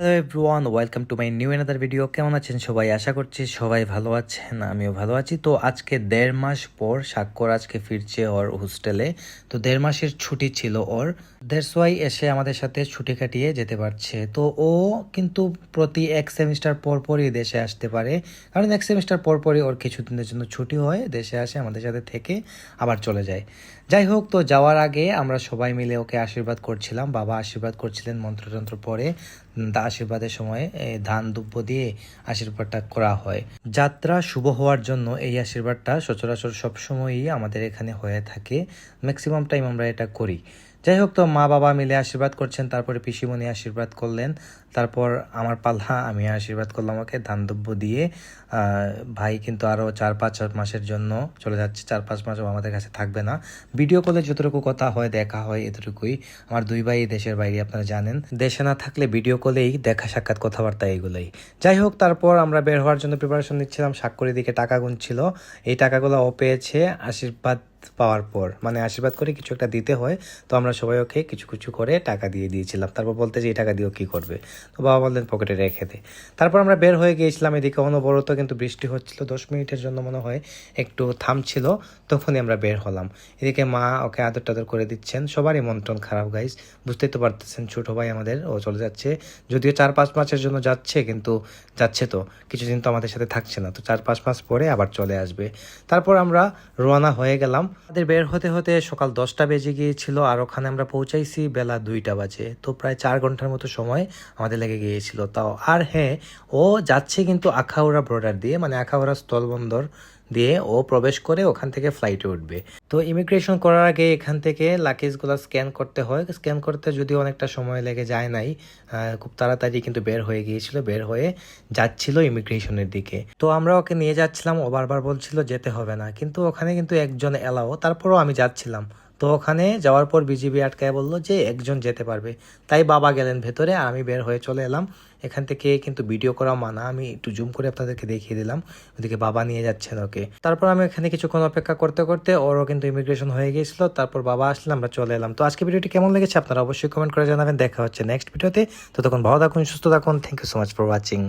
Hello everyone, welcome to my new another video. কেমন আছেন সবাই? আশা করছি সবাই ভালো আছেন, আমিও ভালো আছি। তো আজকে 1.5 মাস পর স্বাক্ষর আজকে ফিরছে ওর হোস্টেলে। তো 1.5 মাসের ছুটি ছিল ওর, দ্যাটস ওয়াই এসে আমাদের সাথে ছুটি কাটিয়ে যেতে পারছে। তো ও কিন্তু প্রতি এক সেমিস্টার পর পরই দেশে আসতে পারে, কারণ এক সেমিস্টার পর পরই ওর কিছুদিনের জন্য ছুটি হয়, দেশে আসে আমাদের সাথে থেকে আবার চলে যায়। যাই হোক, তো যাওয়ার আগে আমরা সবাই মিলে ওকে আশীর্বাদ করছিলাম, বাবা আশীর্বাদ করছিলেন মন্ত্রতন্ত্র পরে। আশীর্বাদের সময় ধান দুব্য দিয়ে আশীর্বাদটা করা হয়। যাত্রা শুভ হওয়ার জন্য এই আশীর্বাদটা সচরাচর সবসময়ই আমাদের এখানে হয়ে থাকে, ম্যাক্সিমাম টাইম আমরা এটা করি। যাই হোক, তো মা বাবা মিলে আশীর্বাদ করছেন, তারপরে পিসিমণি আশীর্বাদ করলেন, তারপর আমার পাল্লা, আমি আশীর্বাদ করলাম ওকে ধান দুব্য দিয়ে। ভাই কিন্তু আরও 4-5 মাসের জন্য চলে যাচ্ছে, 4-5 মাসও আমাদের কাছে থাকবে না। ভিডিও কলে যতটুকু কথা হয়, দেখা হয়, এতটুকুই। আমার দুই ভাই দেশের বাইরে, আপনারা জানেন, দেশে না থাকলে ভিডিও কলেই দেখা সাক্ষাৎ কথাবার্তা এগুলোই। যাই হোক, তারপর আমরা বের হওয়ার জন্য প্রিপারেশন নিচ্ছিলাম। স্বাক্ষরের দিকে টাকা গুনছিল, এই টাকাগুলো ও পেয়েছে আশীর্বাদ পাওয়ার পর, মানে আশীর্বাদ করে কিছু একটা দিতে হয়। তো আমরা সবাই ওকে কিছু কিছু করে টাকা দিয়ে দিয়েছিলাম। তারপর বলতে যে এই টাকা দিয়েও কী করবে, তো বাবা বললেন পকেটে রেখে দে। তারপর আমরা বের হয়ে গিয়েছিলাম। এদিকে অনবরত কিন্তু বৃষ্টি হচ্ছিল, 10 মিনিটের জন্য মনে হয় একটু থামছিল, তখনই আমরা বের হলাম। এদিকে মা ওকে আদর টাদর করে দিচ্ছেন। সবারই মন টন খারাপ গাইজ, বুঝতেই তো পারতেছেন, ছোটো ভাই আমাদের, ও চলে যাচ্ছে। যদিও 4-5 মাসের জন্য যাচ্ছে, কিন্তু যাচ্ছে তো কিছুদিন তো আমাদের সাথে থাকছে না, তো 4-5 মাস পরে আবার চলে আসবে। তারপর আমরা রওনা হয়ে গেলাম। আমাদের বের হতে হতে সকাল 10টা বেজে গিয়েছিল, আর ওখানে আমরা পৌঁছাইছি বেলা 2টা বাজে। তো প্রায় 4 ঘন্টার মতো সময় আমাদের লেগে গিয়েছিল তাও। আর হ্যাঁ, ও যাচ্ছে কিন্তু আখাউড়া বর্ডার দিয়ে, মানে আখাউড়া স্থলবন্দর দিয়ে ও প্রবেশ করে ওখান থেকে ফ্লাইটে উঠবে। তো ইমিগ্রেশন করার আগে এখান থেকে লাগেজগুলো স্ক্যান করতে হয়। স্ক্যান করতে যদিও অনেকটা সময় লেগে যায় নাই, খুব তাড়াতাড়ি কিন্তু বের হয়ে গিয়েছিল, বের হয়ে যাচ্ছিল ইমিগ্রেশনের দিকে। তো আমরা ওকে নিয়ে যাচ্ছিলাম, ও বারবার বলছিল যেতে হবে না, কিন্তু ওখানে কিন্তু একজন এলাও, তারপরও আমি যাচ্ছিলাম। তো ওখানে যাওয়ার পর বিজিবি আটকায় বললো যে একজন যেতে পারবে, তাই বাবা গেলেন ভেতরে, আর আমি বের হয়ে চলে এলাম। এখান থেকে কিন্তু ভিডিও করা মানা, আমি একটু জুম করে আপনাদেরকে দেখিয়ে দিলাম। ওদিকে বাবা নিয়ে যাচ্ছেন ওকে। তারপর আমি এখানে কিছুক্ষণ অপেক্ষা করতে করতে ওরও কিন্তু ইমিগ্রেশন হয়ে গিয়েছিল, তারপর বাবা আসলে আমরা চলে এলাম। তো আজকে ভিডিওটি কেমন লেগেছে আপনারা অবশ্যই কমেন্ট করে জানাবেন। দেখা হচ্ছে নেক্সট ভিডিওতে, ততক্ষণ ভালো থাকুন, সুস্থ থাকুন। Thank you so much for watching.